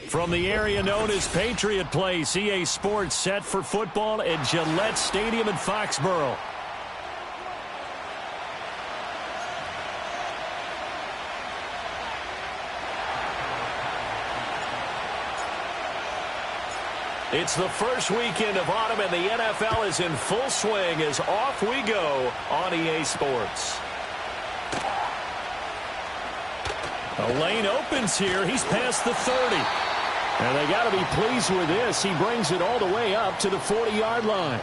From the area known as Patriot Place, EA Sports set for football at Gillette Stadium in Foxborough. It's the first weekend of autumn, and the NFL is in full swing as off we go on EA Sports. A lane opens here. He's past the 30. And they got to be pleased with this. He brings it all the way up to the 40-yard line.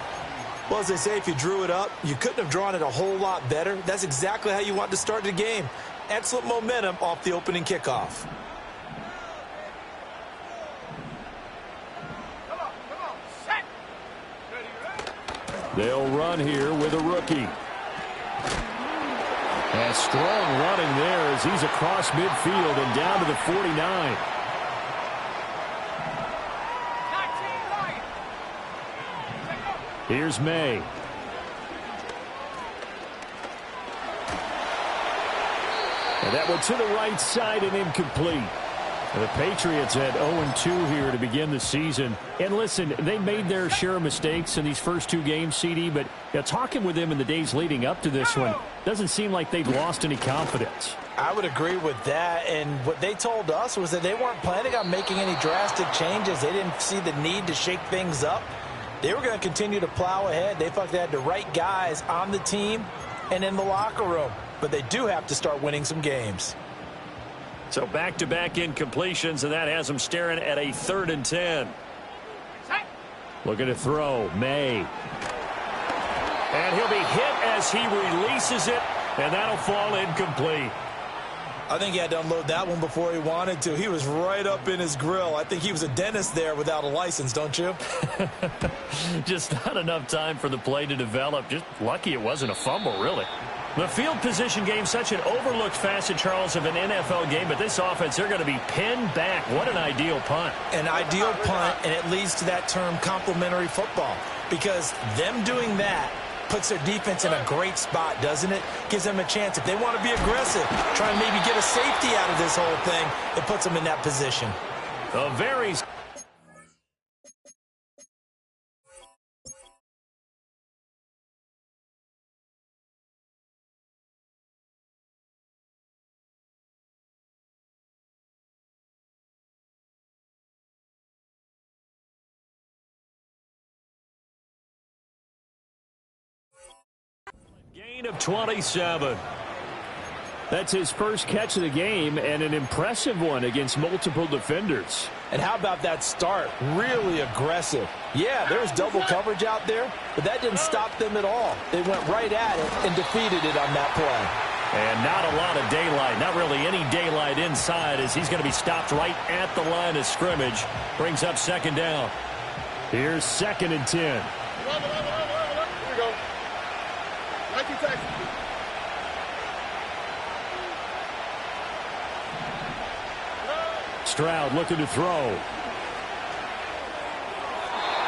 Well, as they say, if you drew it up, you couldn't have drawn it a whole lot better. That's exactly how you want to start the game. Excellent momentum off the opening kickoff. They'll run here with a rookie. And strong running there as he's across midfield and down to the 49. Here's May. And that one to the right side and incomplete. The Patriots at 0-2 here to begin the season. And listen, they made their share of mistakes in these first two games, CD, but talking with them in the days leading up to this one, doesn't seem like they've lost any confidence. I would agree with that, and what they told us was that they weren't planning on making any drastic changes. They didn't see the need to shake things up. They were going to continue to plow ahead. They felt they had the right guys on the team and in the locker room, but they do have to start winning some games. So back-to-back incompletions, and that has them staring at a 3rd and 10. Looking to throw, May. And he'll be hit as he releases it, and that'll fall incomplete. I think he had to unload that one before he wanted to. He was right up in his grill. I think he was a dentist there without a license, don't you? Just not enough time for the play to develop. Just lucky it wasn't a fumble, really. The field position game, such an overlooked facet, Charles, of an NFL game, but this offense, they're going to be pinned back. What an ideal punt. An ideal punt, and it leads to that term complementary football, because them doing that puts their defense in a great spot, doesn't it? Gives them a chance. If they want to be aggressive, try and maybe get a safety out of this whole thing, it puts them in that position. A very... Gain of 27. That's his first catch of the game, and an impressive one against multiple defenders. And how about that start? Really aggressive. Yeah, there was double coverage out there, but that didn't stop them at all. They went right at it and defeated it on that play. And not a lot of daylight, not really any daylight inside, as he's going to be stopped right at the line of scrimmage. Brings up 2nd down. Here's 2nd and 10. Here we go. Stroud looking to throw.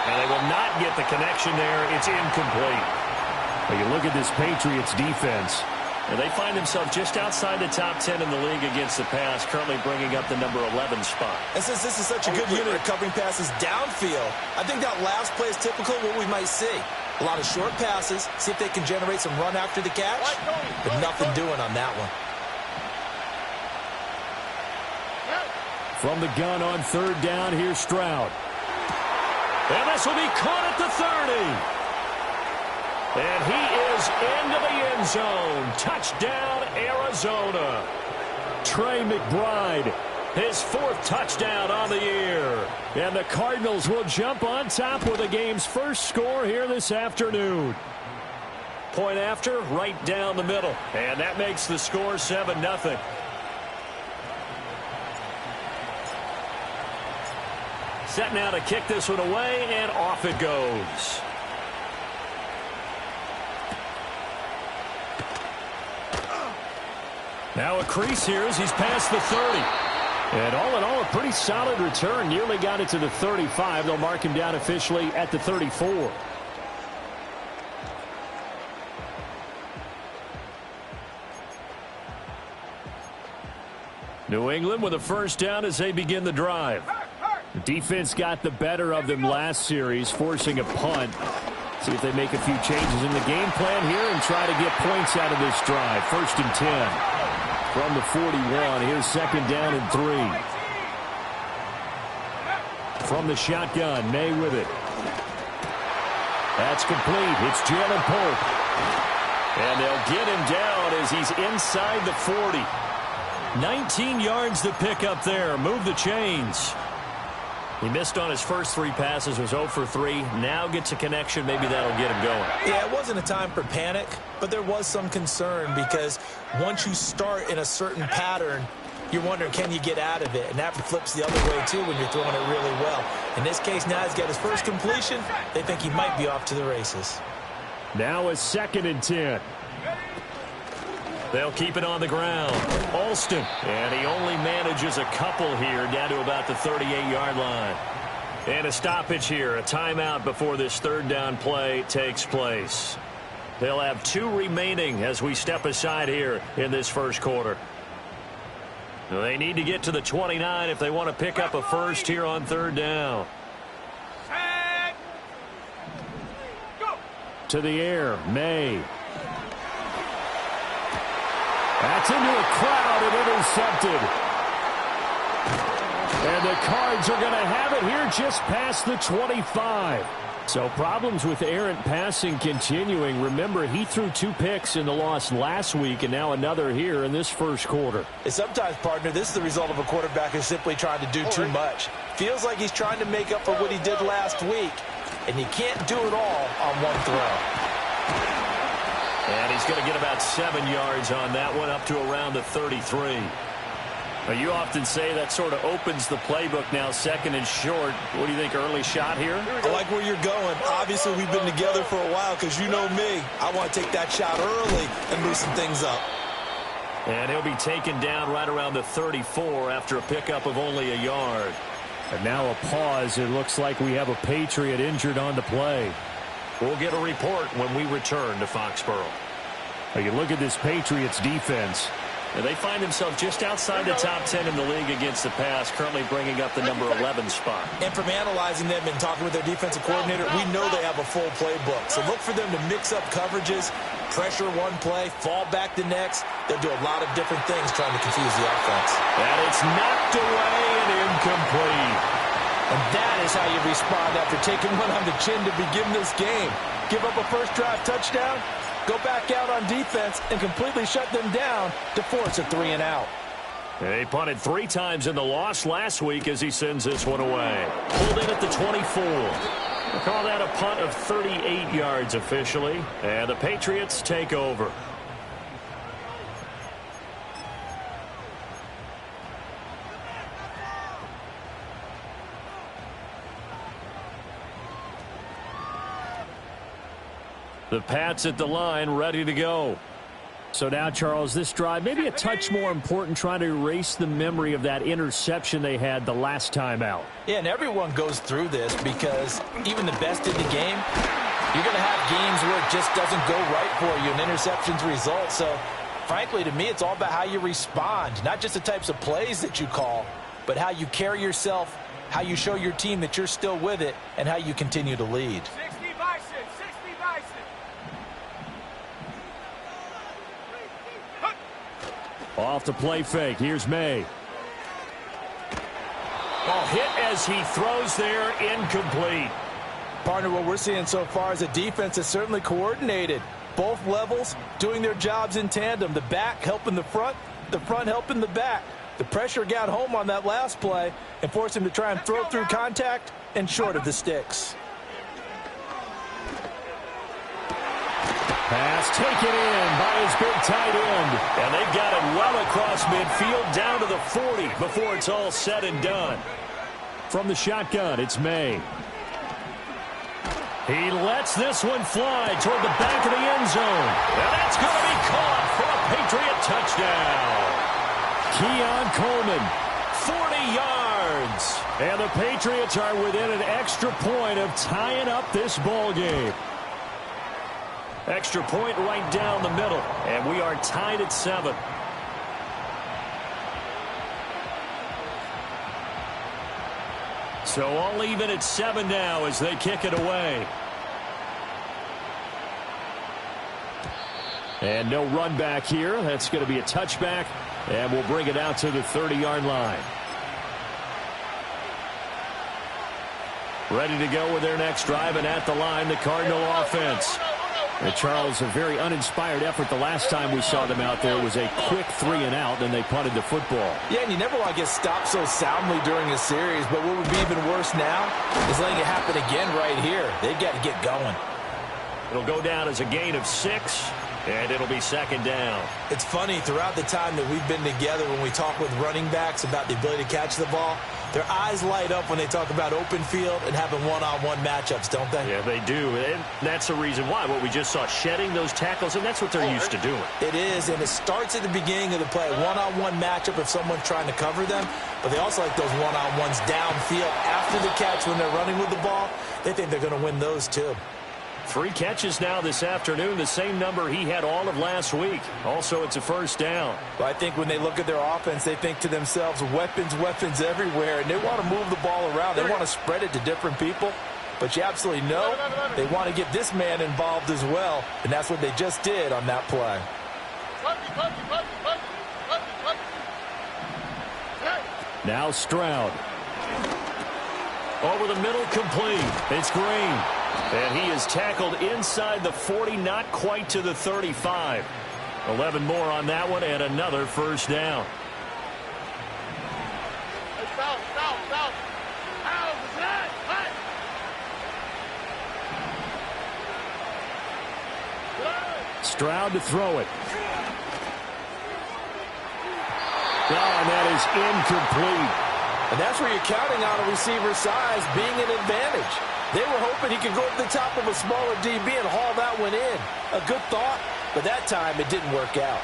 And they will not get the connection there. It's incomplete. But you look at this Patriots defense, and they find themselves just outside the top 10 in the league against the pass, currently bringing up the number 11 spot. And since this is such a good unit of covering passes downfield, I think that last play is typical of what we might see. A lot of short passes, see if they can generate some run after the catch, but nothing doing on that one. From the gun on 3rd down, here's Stroud. And this will be caught at the 30. And he is into the end zone. Touchdown, Arizona. Trey McBride, his 4th touchdown on the year. And the Cardinals will jump on top with the game's first score here this afternoon. Point after, right down the middle. And that makes the score 7-0. Set now to kick this one away, and off it goes. Now a crease here as he's past the 30. And all in all, a pretty solid return. Nearly got it to the 35. They'll mark him down officially at the 34. New England with a 1st down as they begin the drive. Defense got the better of them last series, forcing a punt. See if they make a few changes in the game plan here and try to get points out of this drive. 1st and 10 from the 41. Here's 2nd down and 3. From the shotgun, May with it. That's complete. It's Jalen Pope. And they'll get him down as he's inside the 40. 19 yards to pick up there. Move the chains. He missed on his first 3 passes, was 0 for 3. Now gets a connection. Maybe that'll get him going. Yeah, it wasn't a time for panic, but there was some concern because once you start in a certain pattern, you're wondering, can you get out of it? And that flips the other way, too, when you're throwing it really well. In this case, now he's got his first completion. They think he might be off to the races. Now a 2nd and 10. They'll keep it on the ground. Alston. And he only manages a couple here down to about the 38-yard line. And a stoppage here. A timeout before this 3rd down play takes place. They'll have 2 remaining as we step aside here in this first quarter. They need to get to the 29 if they want to pick up a first here on 3rd down. To the air, May. That's into a crowd and intercepted. And the Cards are going to have it here just past the 25. So problems with errant passing continuing. Remember, he threw 2 picks in the loss last week and now another here in this first quarter. And sometimes, partner, this is the result of a quarterback who's simply trying to do too much. Feels like he's trying to make up for what he did last week, and you can't do it all on one throw. And he's going to get about 7 yards on that one, up to around the 33. Well, you often say that sort of opens the playbook now, 2nd and short. What do you think, early shot here? I like where you're going. Obviously, we've been together for a while because you know me. I want to take that shot early and loosen things up. And he'll be taken down right around the 34 after a pickup of only a yard. And now a pause. It looks like we have a Patriot injured on the play. We'll get a report when we return to Foxborough. Now you look at this Patriots defense. And they find themselves just outside the top 10 in the league against the pass, currently bringing up the number 11 spot. And from analyzing them and talking with their defensive coordinator, we know they have a full playbook. So look for them to mix up coverages, pressure one play, fall back the next. They'll do a lot of different things trying to confuse the offense. And it's knocked away and incomplete. And that is how you respond after taking one on the chin to begin this game. Give up a first drive touchdown, go back out on defense and completely shut them down to force a 3 and out. He punted 3 times in the loss last week as he sends this one away. Pulled in at the 24. We'll call that a punt of 38 yards officially. And the Patriots take over. The Pats at the line, ready to go. So now, Charles, this drive, maybe a touch more important, trying to erase the memory of that interception they had the last time out. Yeah, and everyone goes through this because even the best in the game, you're going to have games where it just doesn't go right for you and interceptions result. So, frankly, to me, it's all about how you respond, not just the types of plays that you call, but how you carry yourself, how you show your team that you're still with it, and how you continue to lead. Off the play fake. Here's May. Oh, hit as he throws there, incomplete. Partner, what we're seeing so far is a defense that's certainly coordinated. Both levels doing their jobs in tandem. The back helping the front helping the back. The pressure got home on that last play and forced him to try and throw through contact and short of the sticks. Pass taken in by his big tight end. And they've got it well across midfield down to the 40 before it's all said and done. From the shotgun, it's May. He lets this one fly toward the back of the end zone. And that's going to be caught for a Patriot touchdown. Keon Coleman, 40 yards. And the Patriots are within an extra point of tying up this ball game. Extra point right down the middle, and we are tied at 7. So all even at 7 now as they kick it away. And no run back here. That's going to be a touchback, and we'll bring it out to the 30-yard line. Ready to go with their next drive, and at the line, the Cardinal offense. And Charles, a very uninspired effort the last time we saw them out there was a quick 3-and-out, and they punted the football. Yeah, and you never want to get stopped so soundly during a series, but what would be even worse now is letting it happen again right here. They've got to get going. It'll go down as a gain of 6. And it'll be 2nd down. It's funny, throughout the time that we've been together, when we talk with running backs about the ability to catch the ball, their eyes light up when they talk about open field and having one-on-one matchups, don't they? Yeah, they do. And that's the reason why. What we just saw, shedding those tackles, and that's what they're used to doing. It is, and it starts at the beginning of the play. One-on-one matchup if someone's trying to cover them, but they also like those one-on-ones downfield after the catch when they're running with the ball. They think they're going to win those, too. 3 catches now this afternoon, the same number he had all of last week. Also, it's a 1st down. Well, I think when they look at their offense, they think to themselves, weapons, weapons everywhere, and they want to move the ball around. They want to spread it to different people, but you absolutely know they want to get this man involved as well, and that's what they just did on that play. Now Stroud. Over the middle, complete. It's Green. And he is tackled inside the 40, not quite to the 35. 11 more on that one, and another 1st down. Stroud to throw it. And that is incomplete. And that's where you're counting on a receiver's size being an advantage. They were hoping he could go up the top of a smaller DB and haul that one in. A good thought, but that time it didn't work out.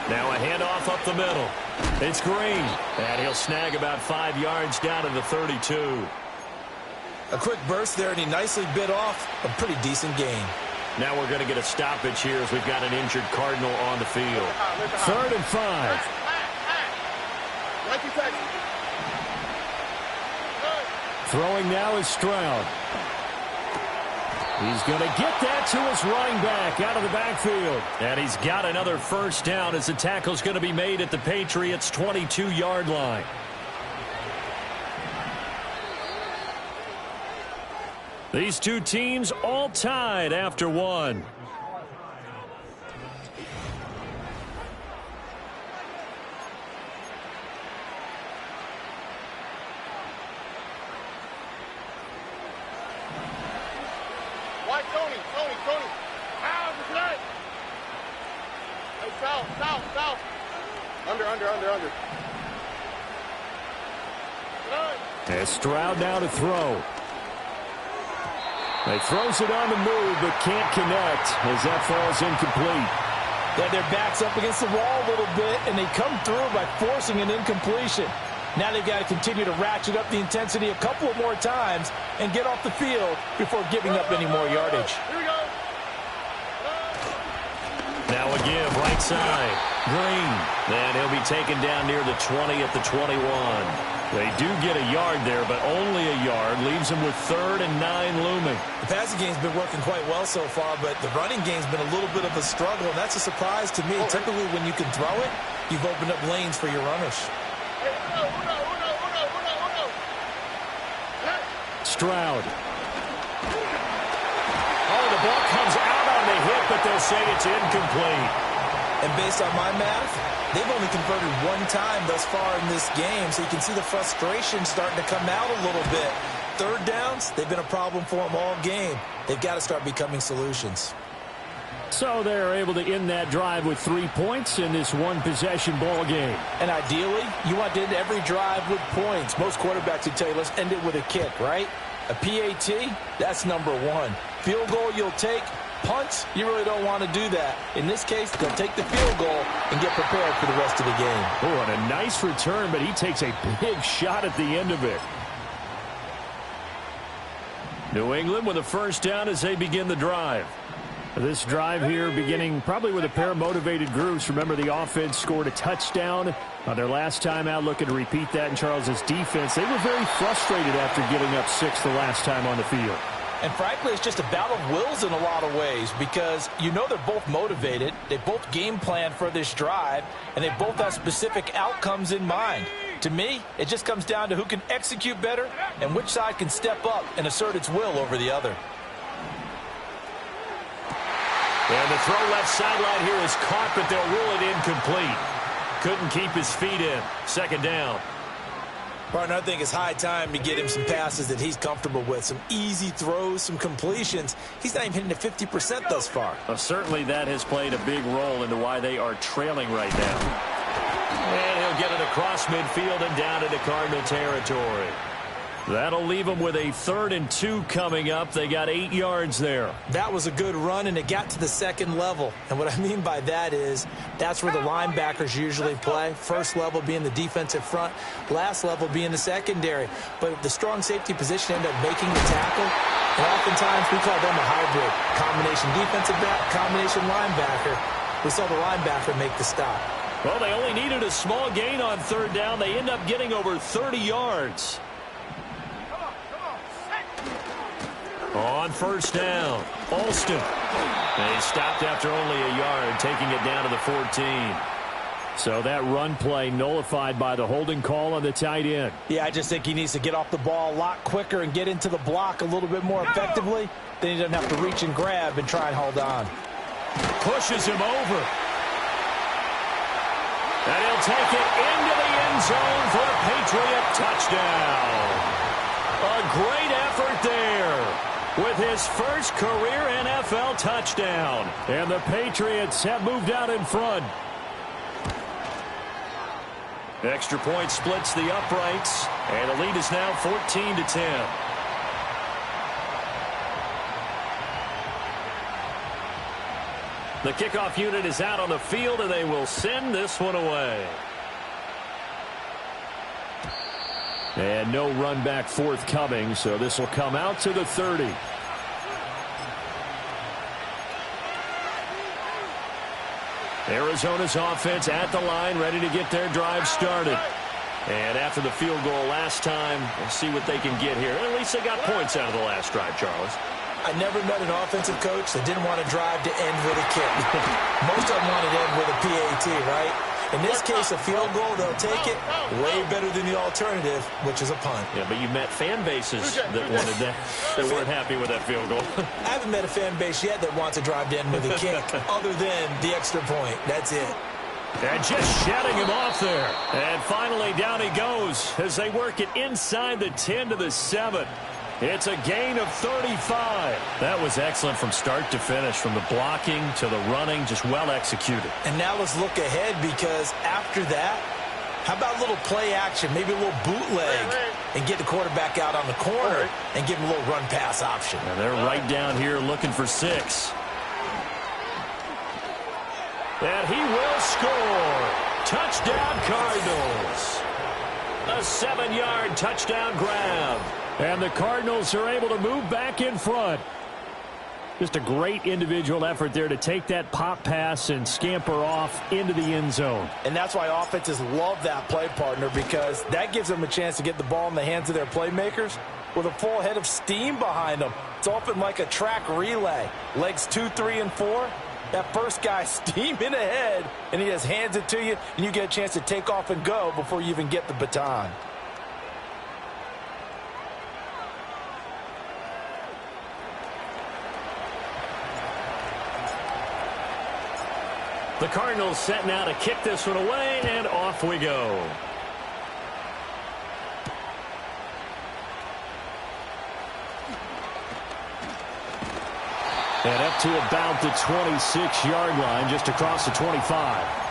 Now a handoff up the middle. It's Green, and he'll snag about 5 yards down to the 32. A quick burst there, and he nicely bit off a pretty decent gain. Now we're going to get a stoppage here as we've got an injured Cardinal on the field. 3rd and 5. Throwing now is Stroud. He's going to get that to his running back out of the backfield. And he's got another 1st down as the tackle's going to be made at the Patriots' 22-yard line. These two teams all tied after 1. South. Under. As Stroud now to throw. He throws it on the move, but can't connect as that falls incomplete. Yeah, their back's up against the wall a little bit, and they come through by forcing an incompletion. Now they've got to continue to ratchet up the intensity a couple of more times and get off the field before giving up any more yardage. Here we go. Now a give, right side. Green. And he'll be taken down near the 20 at the 21. They do get a yard there, but only a yard. Leaves them with 3rd and 9 looming. The passing game's been working quite well so far, but the running game's been a little bit of a struggle, and that's a surprise to me. Typically, when you can throw it, you've opened up lanes for your runners. Stroud. Oh, the ball comes out on the hit, but they'll say it's incomplete. And based on my math, they've only converted 1 time thus far in this game, so you can see the frustration starting to come out a little bit. 3rd downs, they've been a problem for them all game. They've got to start becoming solutions. So they're able to end that drive with 3 points in this one-possession ball game. And ideally, you want to end every drive with points. Most quarterbacks would tell you, let's end it with a kick, right? A PAT, that's number 1. Field goal you'll take. Punts, you really don't want to do that. In this case, they'll take the field goal and get prepared for the rest of the game. Oh, and a nice return, but he takes a big shot at the end of it. New England with a 1st down as they begin the drive. This drive here beginning probably with a pair of motivated groups. Remember, the offense scored a touchdown on their last time out, looking to repeat that in Charles's defense. They were very frustrated after giving up 6 the last time on the field. And frankly, it's just a battle of wills in a lot of ways because you know they're both motivated. They both game plan for this drive, and they both have specific outcomes in mind. To me, it just comes down to who can execute better and which side can step up and assert its will over the other. And the throw left sideline here is caught, but they'll rule it incomplete. Couldn't keep his feet in. Second down. Partner, I think it's high time to get him some passes that he's comfortable with. Some easy throws, some completions. He's not even hitting the 50% thus far. Certainly that has played a big role into why they are trailing right now. And he'll get it across midfield and down into Cardinal territory. That'll leave them with a 3rd and 2 coming up. They got 8 yards there. That was a good run, and it got to the second level. And what I mean by that is that's where the linebackers usually play. First level being the defensive front, last level being the secondary. But the strong safety position ended up making the tackle. And oftentimes we call them a hybrid. Combination defensive back, combination linebacker. We saw the linebacker make the stop. Well, they only needed a small gain on 3rd down. They end up getting over 30 yards. On 1st down, Alston. They stopped after only a yard, taking it down to the 14. So that run play nullified by the holding call on the tight end. Yeah, I just think he needs to get off the ball a lot quicker and get into the block a little bit more effectively. Then he doesn't have to reach and grab and try and hold on. Pushes him over. And he'll take it into the end zone for a Patriot touchdown. A great effort there with his first career NFL touchdown. And the Patriots have moved out in front. Extra point splits the uprights, and the lead is now 14-10. The kickoff unit is out on the field, and they will send this one away. And no run back forthcoming, so this will come out to the 30. Arizona's offense at the line, ready to get their drive started. And after the field goal last time, we'll see what they can get here. At least they got points out of the last drive, Charles. I never met an offensive coach that didn't want to drive to end with a kick. Most of them wanted to end with a PAT, right? In this case, a field goal, they'll take it way better than the alternative, which is a punt. Yeah, but you met fan bases that wanted that, that weren't happy with that field goal. I haven't met a fan base yet that wants to drive to end with a kick other than the extra point. That's it. And just shutting him off there. And finally, down he goes as they work it inside the 10 to the 7. It's a gain of 35. That was excellent from start to finish, from the blocking to the running, just well executed. And now let's look ahead, because after that, how about a little play action, maybe a little bootleg, and get the quarterback out on the corner and give him a little run-pass option. And they're right down here looking for 6. And he will score. Touchdown, Cardinals. A 7-yard touchdown grab. And the Cardinals are able to move back in front. Just a great individual effort there to take that pop pass and scamper off into the end zone. And that's why offenses love that play, partner, because that gives them a chance to get the ball in the hands of their playmakers with a full head of steam behind them. It's often like a track relay. Legs 2, 3, and 4. That first guy steaming ahead, and he just hands it to you, and you get a chance to take off and go before you even get the baton. The Cardinals set now to kick this one away, and off we go. And up to about the 26-yard line, just across the 25.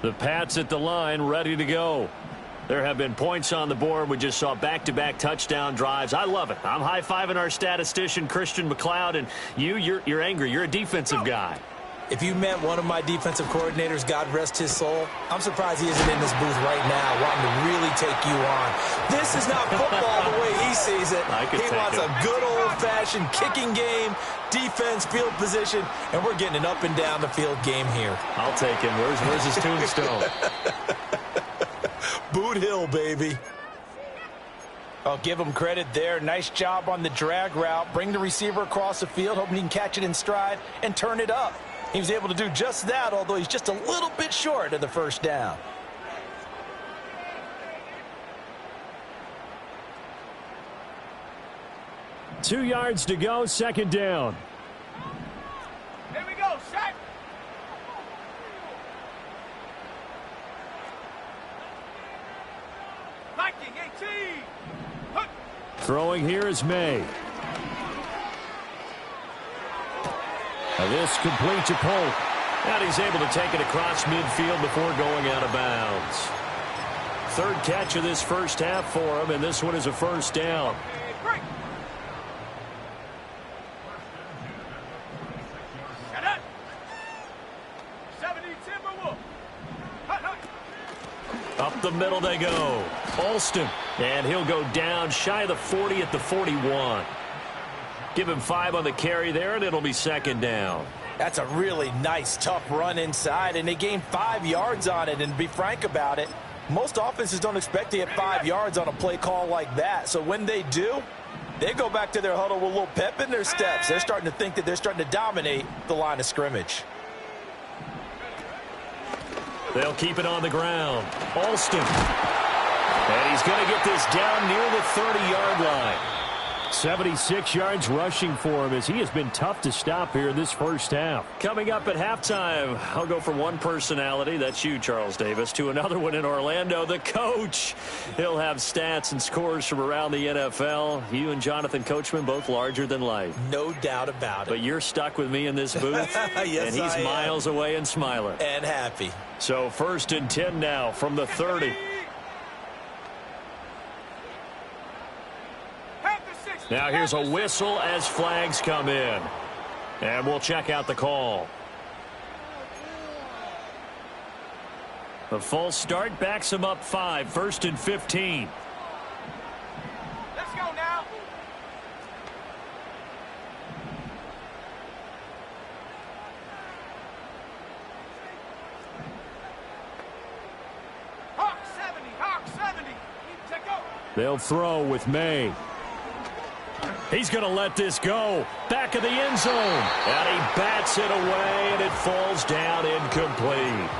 The Pats at the line, ready to go. There have been points on the board. We just saw back-to-back touchdown drives. I love it. I'm high-fiving our statistician, Christian McLeod, and you're angry. You're a defensive guy. If you met one of my defensive coordinators, God rest his soul, I'm surprised he isn't in this booth right now wanting to really take you on. This is not football the way he sees it. He wants a good old-fashioned kicking game, defense, field position, and we're getting an up and down the field game here. I'll take him. Where's his tombstone? Boot Hill, baby. I'll give him credit there. Nice job on the drag route. Bring the receiver across the field, hoping he can catch it in stride and turn it up. He was able to do just that, although he's just a little bit short of the first down. Two yards to go, second down. Here we go, set. Viking 18. Hook. Throwing here is May. This complete to Polk. And he's able to take it across midfield before going out of bounds. Third catch of this first half for him, and this one is a first down. Up the middle they go. Alston. And he'll go down shy of the 40 at the 41. Give him 5 on the carry there, and it'll be second down. That's a really nice, tough run inside, and they gained 5 yards on it. And to be frank about it, most offenses don't expect to get 5 yards on a play call like that. So when they do, they go back to their huddle with a little pep in their steps. They're starting to think that they're starting to dominate the line of scrimmage. They'll keep it on the ground. Alston. And he's going to get this down near the 30-yard line. 76 yards rushing for him as he has been tough to stop here in this first half. Coming up at halftime, I'll go from one personality, that's you, Charles Davis, to another one in Orlando, the coach. He'll have stats and scores from around the NFL. You and Jonathan Coachman both larger than life. No doubt about it. But you're stuck with me in this booth, yes, and he's miles away and smiling. And happy. So 1st and 10 now from the 30. Now here's a whistle as flags come in. And we'll check out the call. The false start backs him up 5. 1st and 15. Let's go now. Hawk 70, Hawk 70. Check go. They'll throw with May. He's going to let this go. Back of the end zone. And he bats it away, and it falls down incomplete.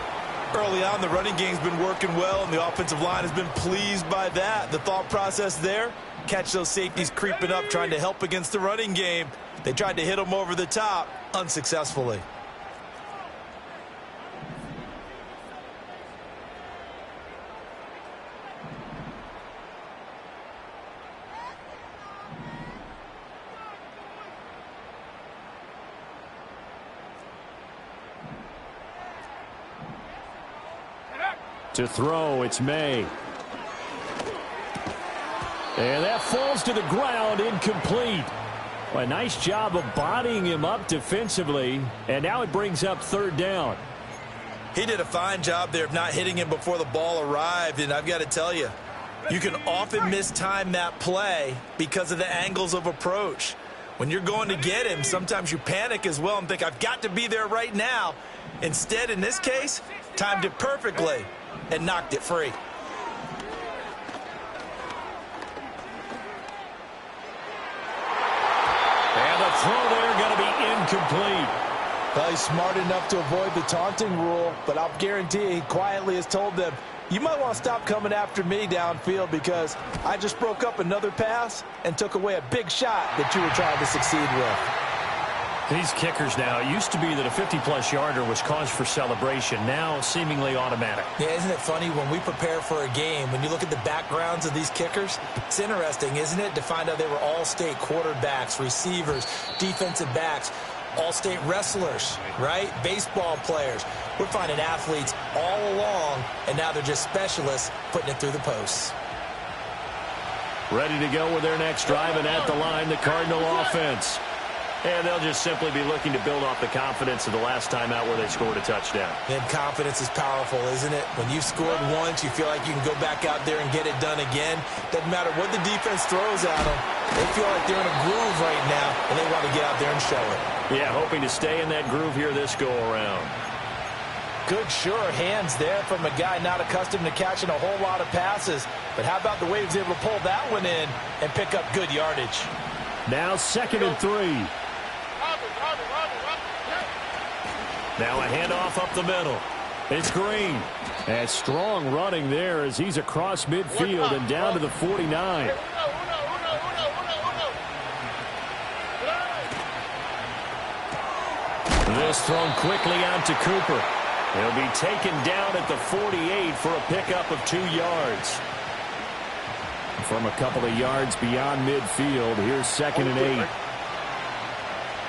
Early on, the running game's been working well, and the offensive line has been pleased by that. The thought process there, catch those safeties creeping up, trying to help against the running game. They tried to hit them over the top, unsuccessfully. To throw, it's May. And that falls to the ground, incomplete. A nice job of bodying him up defensively, and now it brings up 3rd down. He did a fine job there of not hitting him before the ball arrived, and I've got to tell you, you can often mistime that play because of the angles of approach. When you're going to get him, sometimes you panic as well and think, I've got to be there right now. Instead, in this case, timed it perfectly and knocked it free. And the throw there going to be incomplete. Well, he's smart enough to avoid the taunting rule, but I'll guarantee he quietly has told them, you might want to stop coming after me downfield because I just broke up another pass and took away a big shot that you were trying to succeed with. These kickers now, it used to be that a 50-plus yarder was cause for celebration, now seemingly automatic. Yeah, isn't it funny when we prepare for a game, when you look at the backgrounds of these kickers, it's interesting, isn't it, to find out they were all-state quarterbacks, receivers, defensive backs. all-state wrestlers, right? Baseball players. We're finding athletes all along, and now they're just specialists putting it through the posts. Ready to go with their next drive, and at the line, the Cardinal offense. And they'll just simply be looking to build off the confidence of the last time out where they scored a touchdown. And confidence is powerful, isn't it? When you've scored once, you feel like you can go back out there and get it done again. Doesn't matter what the defense throws at them. They feel like they're in a groove right now, and they want to get out there and show it. Yeah, hoping to stay in that groove here this go-around. Good, sure hands there from a guy not accustomed to catching a whole lot of passes. But how about the way he was able to pull that one in and pick up good yardage? Now 2nd and 3. Now a handoff up the middle. It's Green. And strong running there as he's across midfield and down to the 49. This thrown quickly out to Cooper. He'll be taken down at the 48 for a pickup of 2 yards. From a couple of yards beyond midfield, here's 2nd and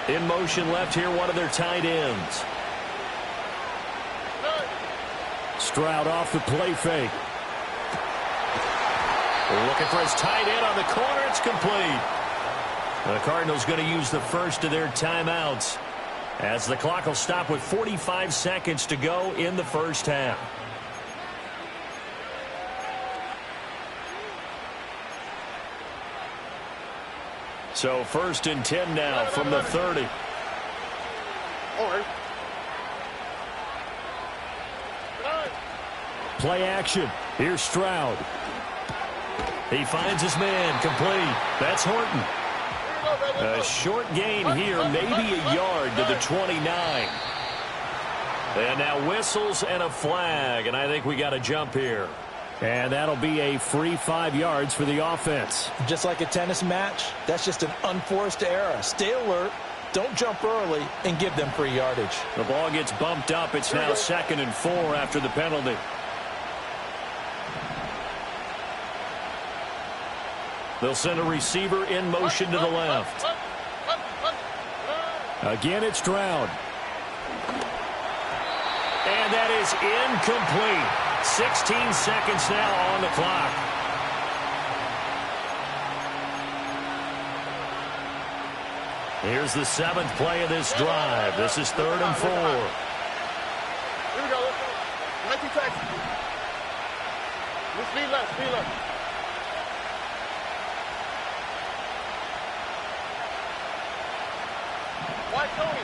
8. In motion left here, one of their tight ends. Stroud off the play fake. Looking for his tight end on the corner. It's complete. The Cardinals going to use the first of their timeouts, as the clock will stop with 45 seconds to go in the first half. So 1st and 10 now from the 30. Play action. Here's Stroud. He finds his man. Complete. That's Horton. A short gain here, maybe a yard to the 29. And now whistles and a flag, and I think we got a jump here. And that'll be a free 5 yards for the offense. Just like a tennis match, that's just an unforced error. Stay alert, don't jump early, and give them free yardage. The ball gets bumped up. It's now 2nd and 4 after the penalty. They'll send a receiver in motion to the left. Again, it's Stroud. And that is incomplete. 16 seconds now on the clock. Here's the 7th play of this drive. This is 3rd and 4. Here we go. Let's see Texas. Speed left, speed left. Why Tony?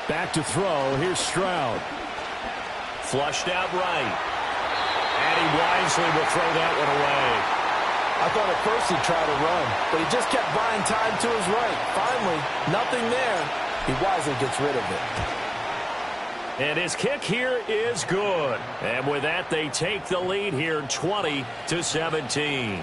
Back to throw. Here's Stroud. Flushed out right. And he wisely will throw that one away. I thought at first he'd try to run, but he just kept buying time to his right. Finally, nothing there. He wisely gets rid of it. And his kick here is good. And with that, they take the lead here 20-17.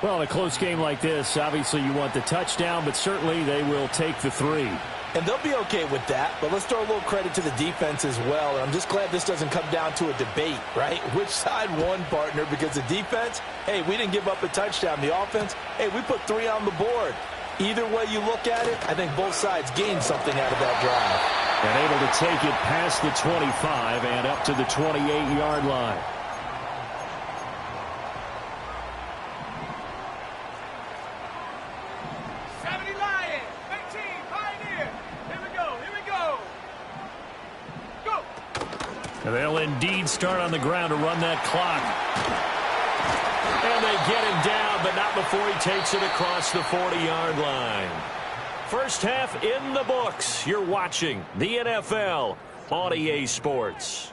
Well, in a close game like this, obviously you want the touchdown, but certainly they will take the 3. And they'll be okay with that, but let's throw a little credit to the defense as well. And I'm just glad this doesn't come down to a debate, right? Which side won, partner? Because the defense, hey, we didn't give up a touchdown. The offense, hey, we put 3 on the board. Either way you look at it, I think both sides gained something out of that drive. And able to take it past the 25 and up to the 28-yard line. And they'll indeed start on the ground to run that clock. And they get him down, but not before he takes it across the 40-yard line. First half in the books. You're watching the NFL on EA Sports.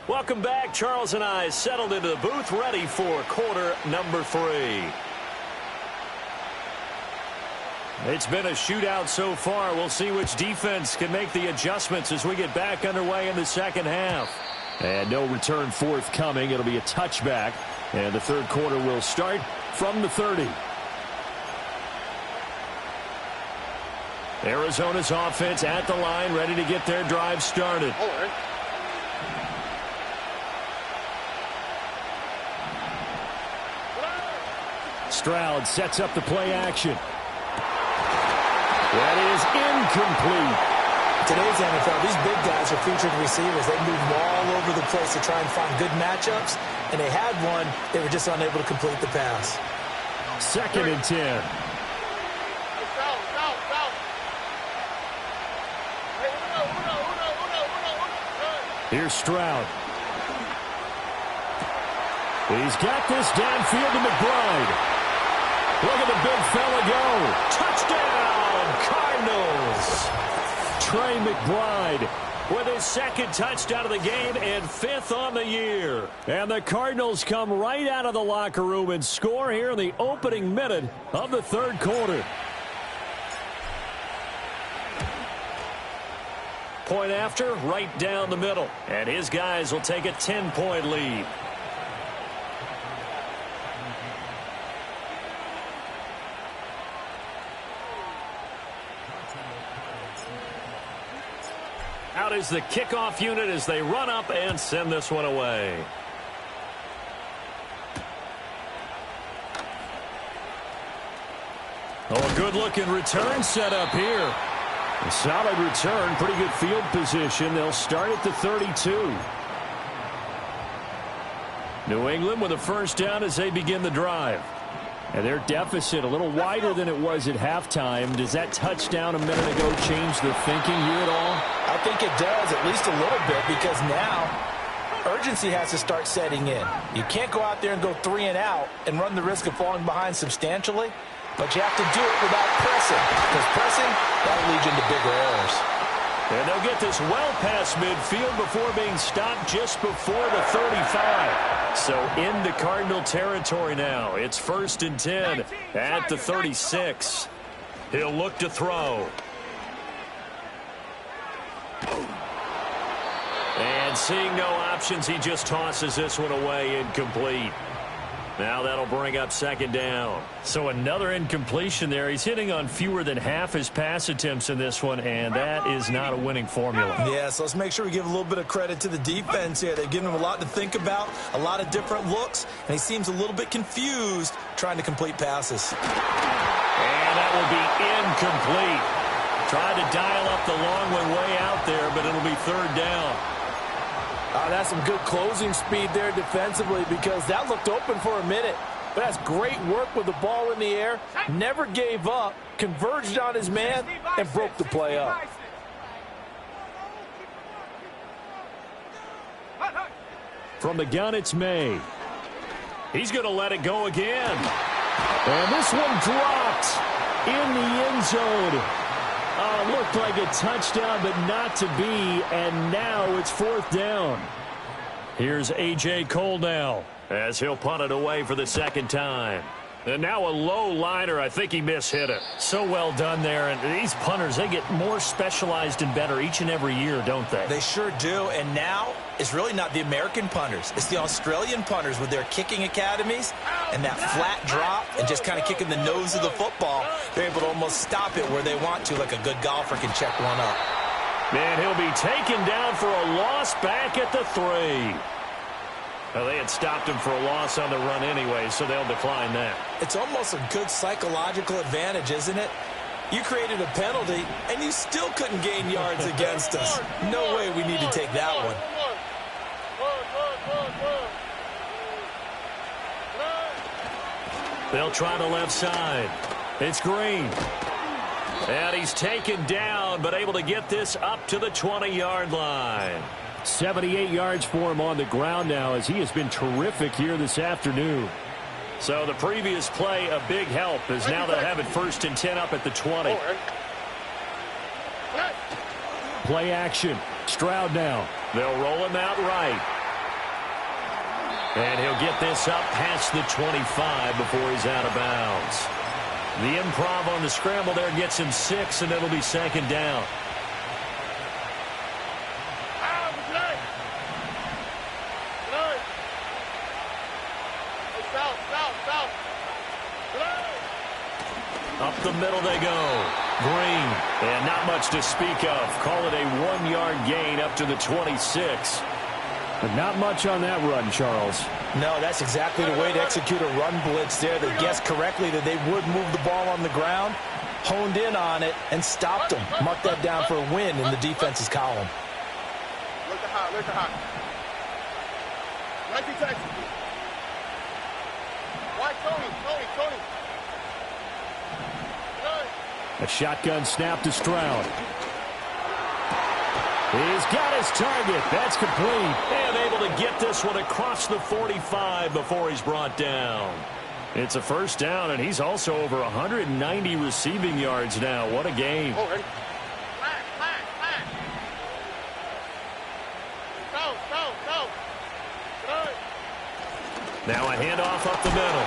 Welcome back. Charles and I settled into the booth, ready for quarter number 3. It's been a shootout so far. We'll see which defense can make the adjustments as we get back underway in the second half. And no return forthcoming. It'll be a touchback. And the third quarter will start from the 30. Arizona's offense at the line, ready to get their drive started. Stroud sets up the play action. That is incomplete. Today's NFL, these big guys are featured receivers. They move all over the place to try and find good matchups, and they had one. They were just unable to complete the pass. 2nd and 10. Here's Stroud. He's got this downfield to McBride. Look at the big fella go. Touchdown, Cardinals. Trey McBride with his 2nd touchdown of the game and 5th on the year. And the Cardinals come right out of the locker room and score here in the opening minute of the 3rd quarter. Point after, right down the middle. And his guys will take a 10-point lead. Out is the kickoff unit as they run up and send this one away. Oh, a good-looking return set up here. A solid return, pretty good field position. They'll start at the 32. New England with a 1st down as they begin the drive. And their deficit a little wider than it was at halftime. Does that touchdown a minute ago change the thinking here at all? I think it does, at least a little bit, because now urgency has to start setting in. You can't go out there and go 3 and out and run the risk of falling behind substantially, but you have to do it without pressing, because pressing, that'll lead you into bigger errors. And they'll get this well past midfield before being stopped just before the 35. So into Cardinal territory now. It's 1st and 10 at the 36. He'll look to throw. And seeing no options, he just tosses this one away, incomplete. Now that'll bring up 2nd down. So another incompletion there. He's hitting on fewer than half his pass attempts in this one, and that is not a winning formula. Yeah, so let's make sure we give a little bit of credit to the defense here. They've given him a lot to think about, a lot of different looks, and he seems a little bit confused trying to complete passes. And that will be incomplete. Tried to dial up the long one way out there, but it'll be 3rd down. That's some good closing speed there defensively, because that looked open for a minute. But that's great work with the ball in the air. Never gave up, converged on his man, and broke the play up. From the gun, it's May. He's going to let it go again. And this one dropped in the end zone. Looked like a touchdown, but not to be, and now it's 4th down. Here's A.J. Cole now as he'll punt it away for the 2nd time. And now a low liner. I think he mishit it. So well done there. And these punters, they get more specialized and better each and every year, don't they? They sure do. And now it's really not the American punters. It's the Australian punters with their kicking academies and that flat drop and just kind of kicking the nose of the football. They're able to almost stop it where they want to, like a good golfer can check one up. And he'll be taken down for a loss back at the 3. Well, they had stopped him for a loss on the run anyway, so they'll decline that. It's almost a good psychological advantage, isn't it? You created a penalty, and you still couldn't gain yards against us. No way we need to take that one. They'll try the left side. It's Green. And he's taken down, but able to get this up to the 20-yard line. 78 yards for him on the ground now, as he has been terrific here this afternoon. So the previous play, a big help, as now they'll have it 1st and 10 up at the 20. Play action. Stroud now. They'll roll him out right. And he'll get this up past the 25 before he's out of bounds. The improv on the scramble there gets him 6, and it'll be 2nd down. Up the middle they go. Green. And not much to speak of. Call it a 1-yard gain up to the 26. But not much on that run, Charles. No, that's exactly the way to execute a run blitz there. They guessed correctly that they would move the ball on the ground, honed in on it, and stopped them. Mark that down for a win in the defense's column. Look at hot, look at hot. Nike Texas. Why Tony? A shotgun snap to Stroud. He's got his target. That's complete. And able to get this one across the 45 before he's brought down. It's a first down, and he's also over 190 receiving yards now. What a game. Oh, ready? Now a handoff up the middle.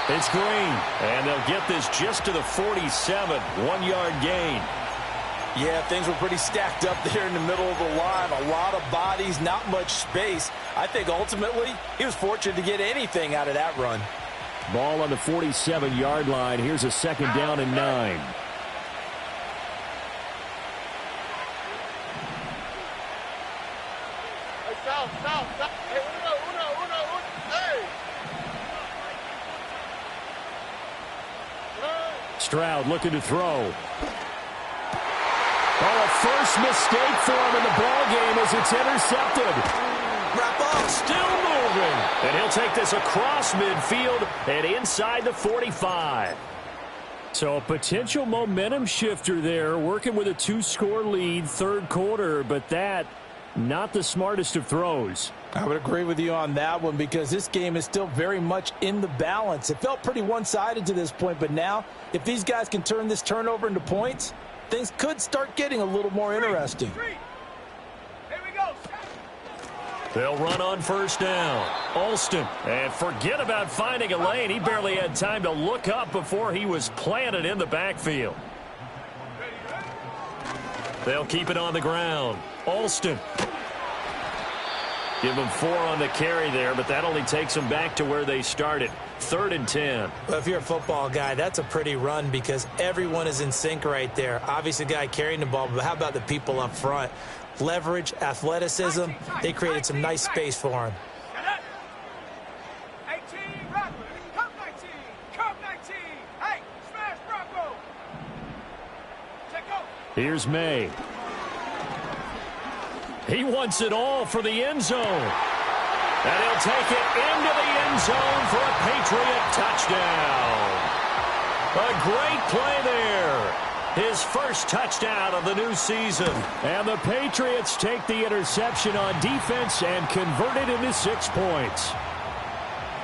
It's Green, and they'll get this just to the 47, 1-yard gain. Yeah, things were pretty stacked up there in the middle of the line. A lot of bodies, not much space. I think ultimately he was fortunate to get anything out of that run. Ball on the 47-yard line. Here's a second down and 9. South. Hey, uno. Hey. Stroud looking to throw. Oh, a first mistake for him in the ball game as it's intercepted. Wrap up. Still moving. And he'll take this across midfield and inside the 45. So a potential momentum shifter there, working with a 2-score lead, third quarter, but that not the smartest of throws. I would agree with you on that one because this game is still very much in the balance. It felt pretty one-sided to this point, but now if these guys can turn this turnover into points, things could start getting a little more interesting. Here we go. They'll run on first down. Alston, and forget about finding a lane. He barely had time to look up before he was planted in the backfield. They'll keep it on the ground. Alston. Give them 4 on the carry there, but that only takes them back to where they started. 3rd and 10. Well, if you're a football guy, that's a pretty run because everyone is in sync right there. Obviously, the guy carrying the ball, but how about the people up front? Leverage, athleticism, they created some nice space for him. 18, Rattler. Cup 19. Hey, smash Bronco. Check out. Here's May. He wants it all for the end zone. And he'll take it into the end zone for a Patriot touchdown. A great play there. His first touchdown of the new season. And the Patriots take the interception on defense and convert it into 6 points.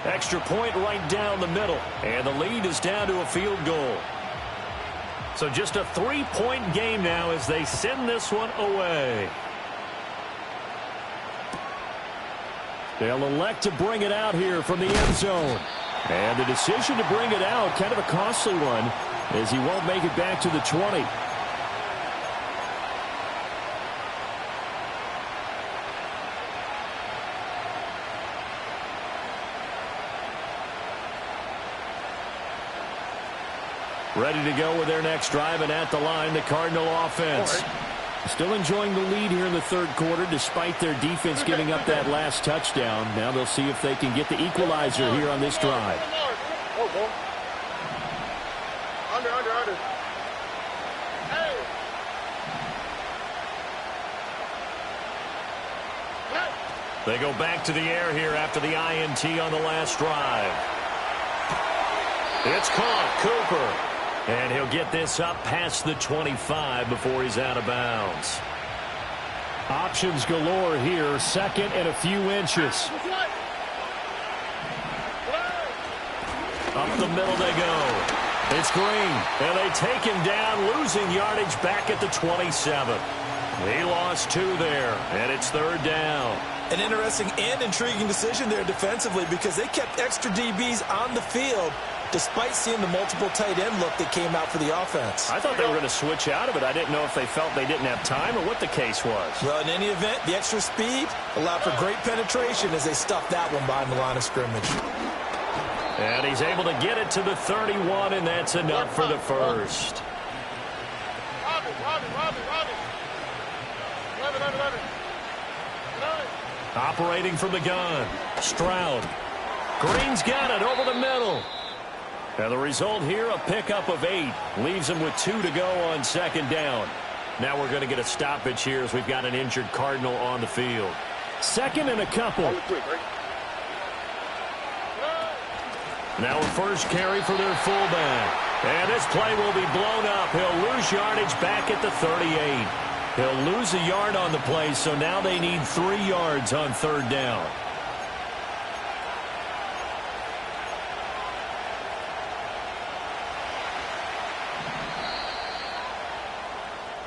Extra point right down the middle. And the lead is down to a field goal. So just a 3-point game now as they send this one away. They'll elect to bring it out here from the end zone. And the decision to bring it out, kind of a costly one, as he won't make it back to the 20. Ready to go with their next drive, and at the line, the Cardinal offense. Still enjoying the lead here in the third quarter despite their defense giving up that last touchdown. Now they'll see if they can get the equalizer here on this drive. Under. Hey. They go back to the air here after the INT on the last drive. It's caught. Cooper. And he'll get this up past the 25 before he's out of bounds. Options galore here. Second and a few inches. Up the middle they go. It's Green. And they take him down, losing yardage back at the 27. He lost 2 there, and it's 3rd down. An interesting and intriguing decision there defensively because they kept extra DBs on the field despite seeing the multiple tight end look that came out for the offense. I thought they were going to switch out of it. I didn't know if they felt they didn't have time or what the case was. Well, in any event, the extra speed allowed for great penetration as they stuffed that one behind the line of scrimmage. And he's able to get it to the 31, and that's enough for the first. Robbie. 11. Operating from the gun, Stroud. Green's got it over the middle. And the result here, a pickup of 8. Leaves him with 2 to go on second down. Now we're going to get a stoppage here as we've got an injured Cardinal on the field. Second and a couple. Now a first carry for their fullback. And this play will be blown up. He'll lose yardage back at the 38. He'll lose a yard on the play, so now they need 3 yards on third down.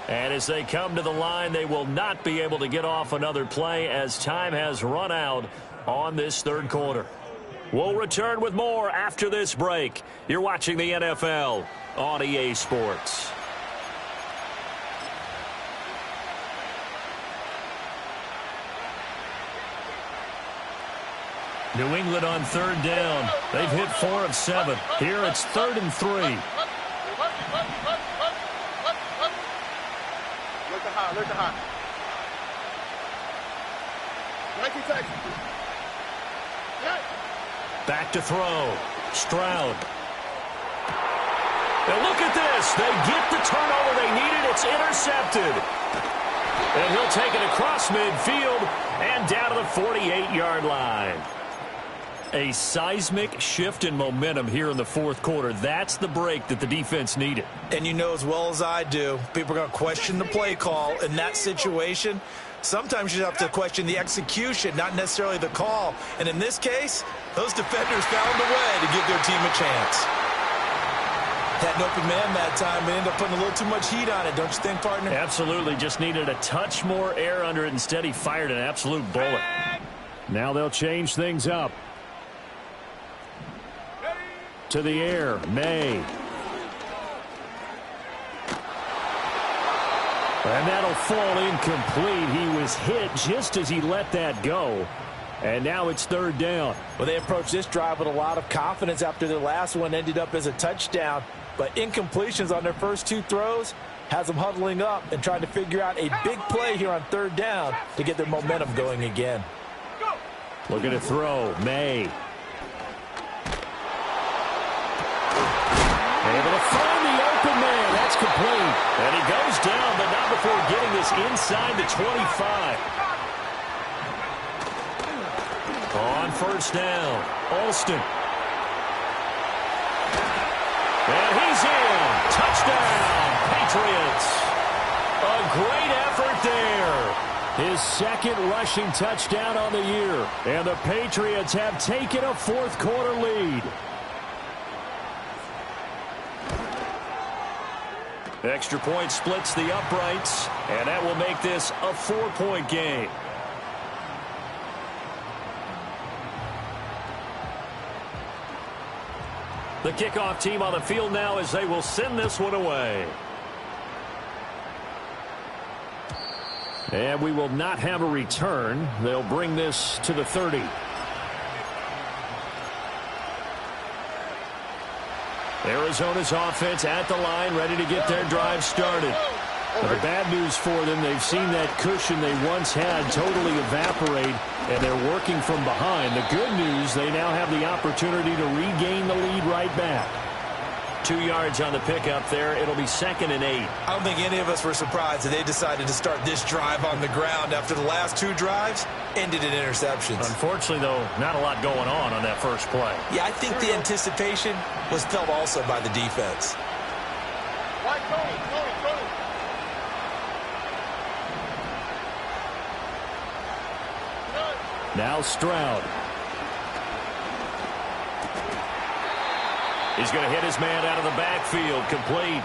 And as they come to the line, they will not be able to get off another play as time has run out on this third quarter. We'll return with more after this break. You're watching the NFL on EA Sports. New England on third down. They've hit 4 of 7. Here it's 3rd and 3. Look at high. Back to throw. Stroud. Now look at this. They get the turnover they needed. It's intercepted. And he'll take it across midfield and down to the 48-yard line. A seismic shift in momentum here in the fourth quarter. That's the break that the defense needed. And you know as well as I do, people are going to question the play call in that situation. Sometimes you have to question the execution, not necessarily the call. And in this case, those defenders found a way to give their team a chance. Had an open man that time, but ended up putting a little too much heat on it, don't you think, partner? Absolutely. Just needed a touch more air under it. Instead, he fired an absolute bullet. Now they'll change things up. To the air, May. And that'll fall incomplete. He was hit just as he let that go. And now it's third down. Well, they approached this drive with a lot of confidence after their last one ended up as a touchdown. But incompletions on their first 2 throws has them huddling up and trying to figure out a big play here on third down to get their momentum going again. Looking to throw, May. Able to find the open man. That's complete. And he goes down, but not before getting this inside the 25. On first down, Alston. And he's in. Touchdown, Patriots. A great effort there. His second rushing touchdown on the year. And the Patriots have taken a fourth quarter lead. Extra point splits the uprights, and that will make this a 4-point game. The kickoff team on the field now as they will send this one away. And we will not have a return. They'll bring this to the 30. Arizona's offense at the line, ready to get their drive started. But the bad news for them, they've seen that cushion they once had totally evaporate, and they're working from behind. The good news, they now have the opportunity to regain the lead right back. 2 yards on the pickup there. It'll be 2nd and 8. I don't think any of us were surprised that they decided to start this drive on the ground after the last 2 drives ended in interceptions. Unfortunately, though, not a lot going on that first play. Yeah, I think the anticipation was felt also by the defense. Now Stroud. He's going to hit his man out of the backfield. Complete.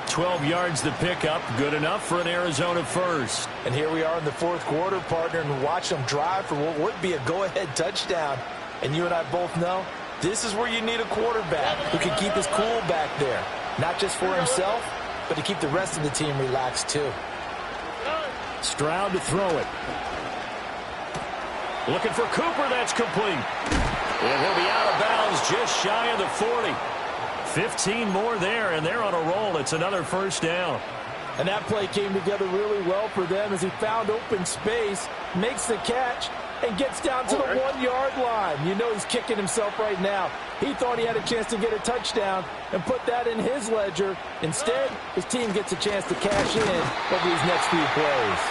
12 yards to pick up. Good enough for an Arizona first. And here we are in the fourth quarter, partner, and watch them drive for what would be a go-ahead touchdown. And you and I both know this is where you need a quarterback who can keep his cool back there. Not just for himself, but to keep the rest of the team relaxed too. Stroud to throw it. Looking for Cooper. That's complete. And he'll be out of bounds just shy of the 40. 15 more there, and they're on a roll. It's another first down. And that play came together really well for them as he found open space, makes the catch, and gets down to the 1-yard line. You know he's kicking himself right now. He thought he had a chance to get a touchdown and put that in his ledger. Instead, his team gets a chance to cash in over these next few plays.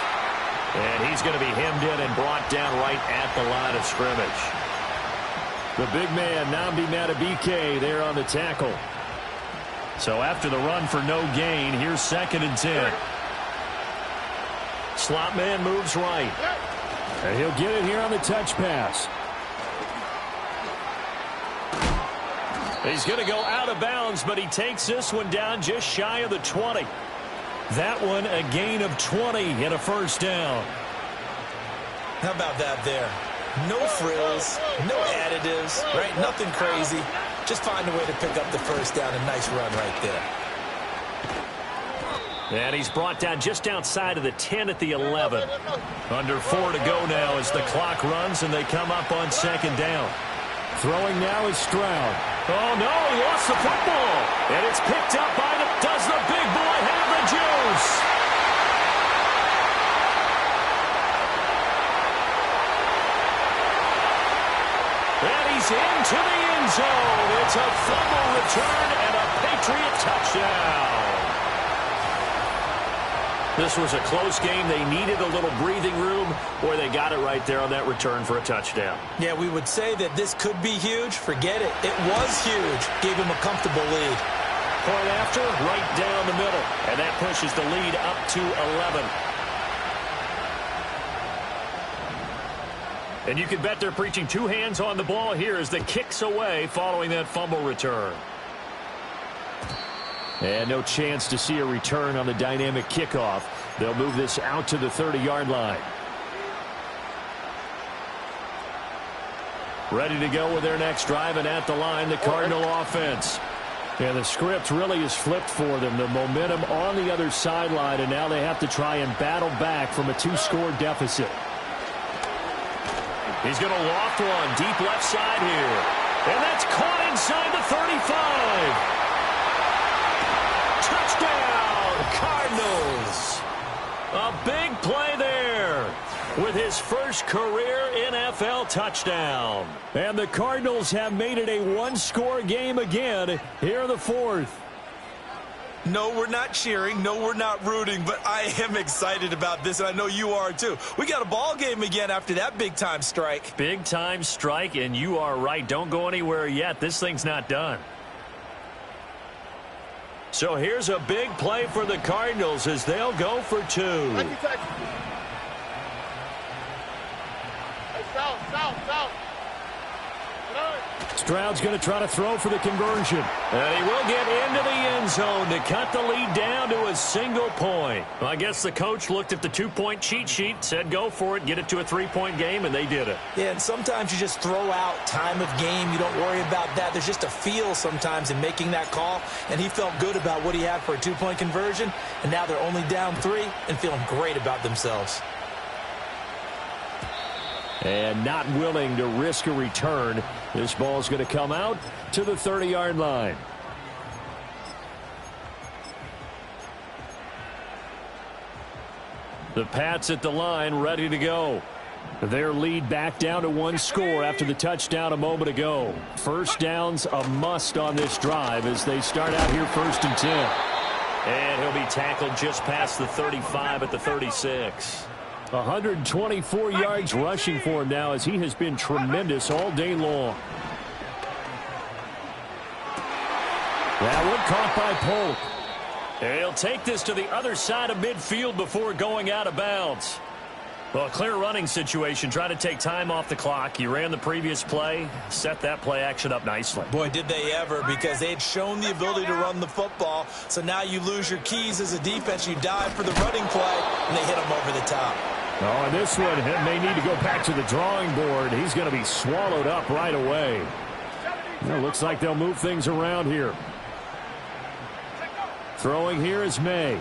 And he's going to be hemmed in and brought down right at the line of scrimmage. The big man, Nnamdi Madubuike, there on the tackle. So after the run for no gain, here's 2nd and 10. Slot man moves right. And he'll get it here on the touch pass. He's going to go out of bounds, but he takes this one down just shy of the 20. That one a gain of 20 and a first down. How about that there? No frills, no additives, right? Nothing crazy. Just find a way to pick up the first down. A nice run right there. And he's brought down just outside of the 10 at the 11. Under 4 to go now as the clock runs and they come up on 2nd down. Throwing now is Stroud. Oh, no, he lost the football. And it's picked up by the... Does the big boy have the juice? And he's into the end zone. It's a fumble return and a Patriot touchdown. This was a close game. They needed a little breathing room, or they got it right there on that return for a touchdown. Yeah, we would say that this could be huge. Forget it. It was huge. Gave him a comfortable lead. Point after, right down the middle. And that pushes the lead up to 11. And you can bet they're preaching 2 hands on the ball here as the kick's away following that fumble return. And no chance to see a return on the dynamic kickoff. They'll move this out to the 30-yard line. Ready to go with their next drive, and at the line, the Cardinal offense. And the script really is flipped for them. The momentum on the other sideline, and now they have to try and battle back from a 2-score deficit. He's going to loft one deep left side here. And that's caught inside the 35. Touchdown, Cardinals. A big play there with his first career NFL touchdown. And the Cardinals have made it a 1-score game again here in the 4th. No, we're not cheering. No, we're not rooting, but I am excited about this, and I know you are too. We got a ball game again after that big-time strike. Big-time strike, and you are right. Don't go anywhere yet. This thing's not done. So here's a big play for the Cardinals as they'll go for 2. Stroud's going to try to throw for the conversion. And he will get into the end zone to cut the lead down to a single point. Well, I guess the coach looked at the 2-point cheat sheet, said go for it, get it to a 3-point game, and they did it. Yeah, and sometimes you just throw out time of game. You don't worry about that. There's just a feel sometimes in making that call, and he felt good about what he had for a 2-point conversion, and now they're only down 3 and feeling great about themselves. And not willing to risk a return. This ball's going to come out to the 30-yard line. The Pats at the line, ready to go. Their lead back down to 1 score after the touchdown a moment ago. First down's a must on this drive as they start out here 1st and 10. And he'll be tackled just past the 35 at the 36. 124 yards rushing for him now as he has been tremendous all day long. That one caught by Polk. He'll take this to the other side of midfield before going out of bounds. Well, a clear running situation. Try to take time off the clock. You ran the previous play, set that play action up nicely. Boy, did they ever, because they had shown the ability to run the football. So now you lose your keys as a defense. You dive for the running play, and they hit them over the top. Oh, and this one may need to go back to the drawing board. He's going to be swallowed up right away. Well, looks like they'll move things around here. Throwing here is May.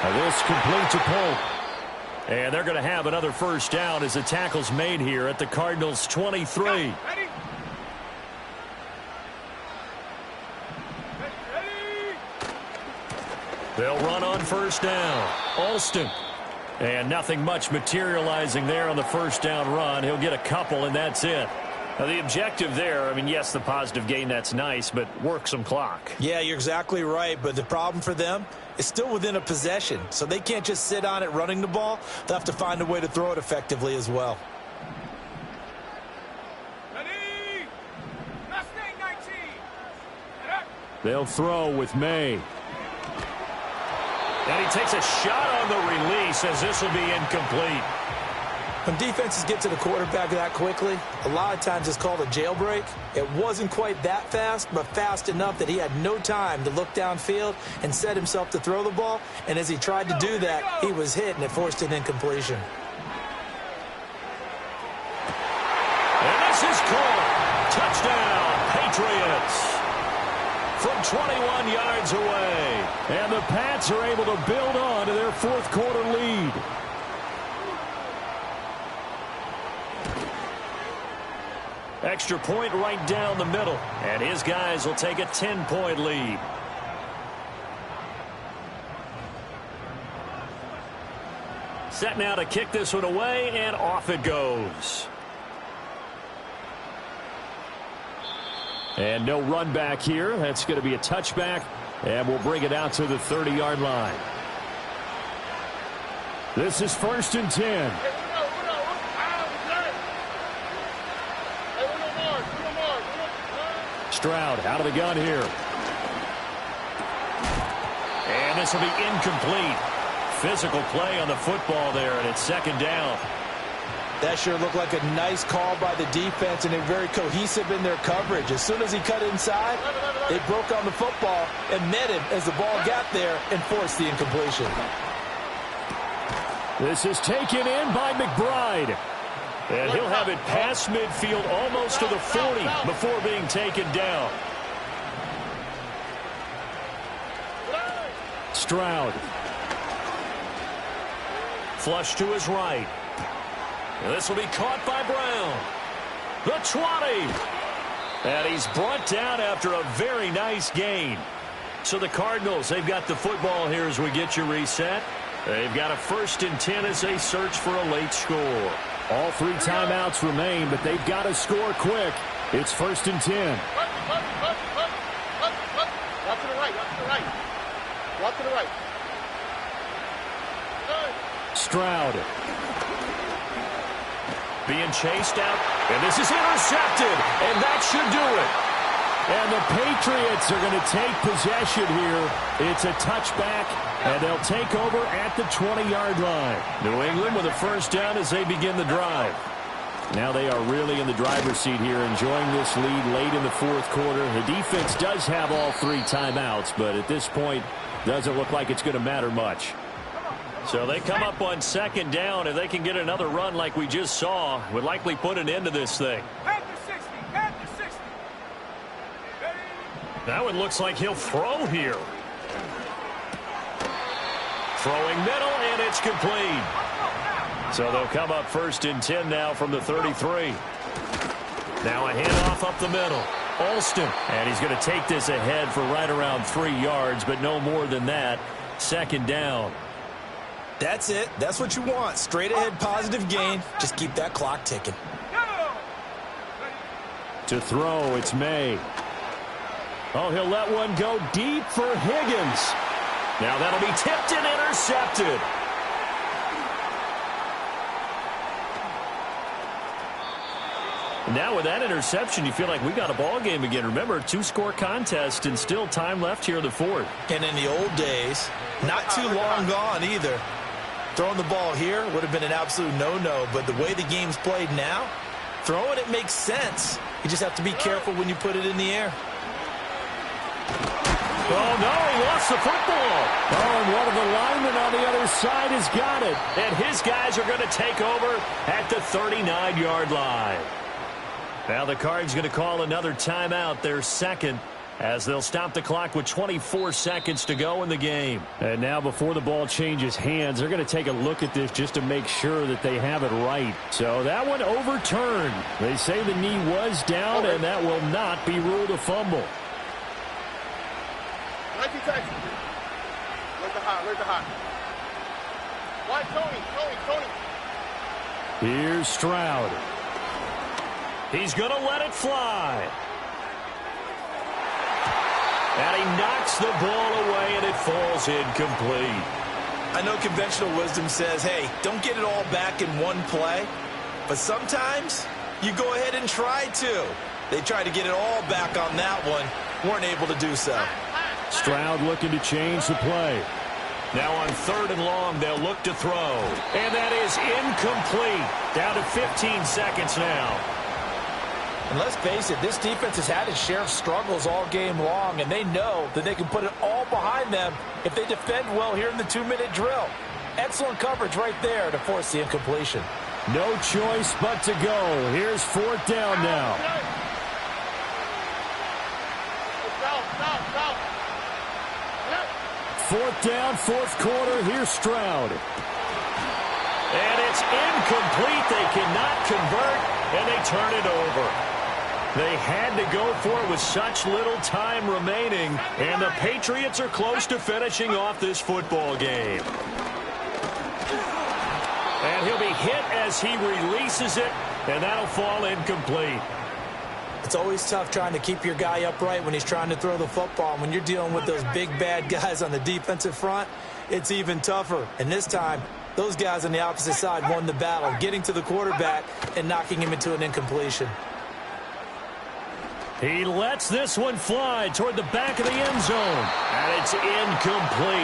This complete to Polk. And they're going to have another first down as the tackle's made here at the Cardinals' 23. They'll run on first down. Alston. And nothing much materializing there on the first down run. He'll get a couple, and that's it. Now, the objective there, I mean, yes, the positive gain, that's nice, but work some clock. Yeah, you're exactly right, but the problem for them is still within a possession, so they can't just sit on it running the ball. They'll have to find a way to throw it effectively as well. Ready? Last name 19. They'll throw with May. And he takes a shot on the release as this will be incomplete. When defenses get to the quarterback that quickly, a lot of times it's called a jailbreak. It wasn't quite that fast, but fast enough that he had no time to look downfield and set himself to throw the ball. And as he tried to do that, he was hit, and it forced an incompletion. And this is caught. Touchdown, Patriots. From 21 yards away. And the Pats are able to build on to their fourth quarter lead. Extra point right down the middle. And his guys will take a 10-point lead. Set now to kick this one away, and off it goes. And no run back here. That's going to be a touchback, and we'll bring it out to the 30-yard line. This is 1st and 10. Stroud out of the gun here. And this will be incomplete. Physical play on the football there, and it's 2nd down. That sure looked like a nice call by the defense, and they're very cohesive in their coverage. As soon as he cut inside, they broke on the football and met him as the ball got there and forced the incompletion. This is taken in by McBride. And he'll have it past midfield almost to the 40 before being taken down. Stroud. Flush to his right. This will be caught by Brown. The 20. And he's brought down after a very nice gain. So the Cardinals, they've got the football here as we get you reset. They've got a 1st and 10 as they search for a late score. All 3 timeouts remain, but they've got to score quick. It's 1st and 10. Walk to the right, walk to the right. Walk to the right. Stroud. Being chased out, and this is intercepted, and that should do it. And the Patriots are going to take possession here. It's a touchback, and they'll take over at the 20-yard line. New England with a 1st down as they begin the drive. Now they are really in the driver's seat here, enjoying this lead late in the 4th quarter. The defense does have all 3 timeouts, but at this point, doesn't look like it's going to matter much. So they come up on 2nd down. If they can get another run like we just saw, would likely put an end to this thing. That one looks like he'll throw here. Throwing middle, and it's complete. So they'll come up 1st and 10 now from the 33. Now a handoff up the middle. Alston, and he's going to take this ahead for right around 3 yards, but no more than that. 2nd down. That's it. That's what you want. Straight ahead positive gain. Just keep that clock ticking. To throw, it's May. Oh, he'll let one go deep for Higgins. Now that'll be tipped and intercepted. Now with that interception, you feel like we got a ball game again. Remember, 2-score contest and still time left here in the 4th. And in the old days, not too long gone either. Throwing the ball here would have been an absolute no-no, but the way the game's played now, throwing it makes sense. You just have to be careful when you put it in the air. Oh, no, he lost the football. Oh, and one of the linemen on the other side has got it. And his guys are going to take over at the 39-yard line. Now the Cards going to call another timeout, their 2nd, as they'll stop the clock with 24 seconds to go in the game. And now before the ball changes hands, they're going to take a look at this just to make sure that they have it right. So that one overturned. They say the knee was down, and that will not be ruled a fumble. Where's the hot? Where's the hot? Why, Tony? Here's Stroud. He's going to let it fly. And he knocks the ball away, and it falls incomplete. I know conventional wisdom says, hey, don't get it all back in one play. But sometimes you go ahead and try to. They tried to get it all back on that one. Weren't able to do so. Stroud looking to change the play. Now on 3rd and long, they'll look to throw. And that is incomplete. Down to 15 seconds now. And let's face it, this defense has had its share of struggles all game long, and they know that they can put it all behind them if they defend well here in the 2-minute drill. Excellent coverage right there to force the incompletion. No choice but to go. Here's 4th down now. Stop. 4th down, 4th quarter. Here's Stroud. And it's incomplete. They cannot convert, and they turn it over. They had to go for it with such little time remaining, and the Patriots are close to finishing off this football game. And he'll be hit as he releases it, and that'll fall incomplete. It's always tough trying to keep your guy upright when he's trying to throw the football. When you're dealing with those big, bad guys on the defensive front, it's even tougher. And this time, those guys on the opposite side won the battle, getting to the quarterback and knocking him into an incompletion. He lets this one fly toward the back of the end zone, and it's incomplete.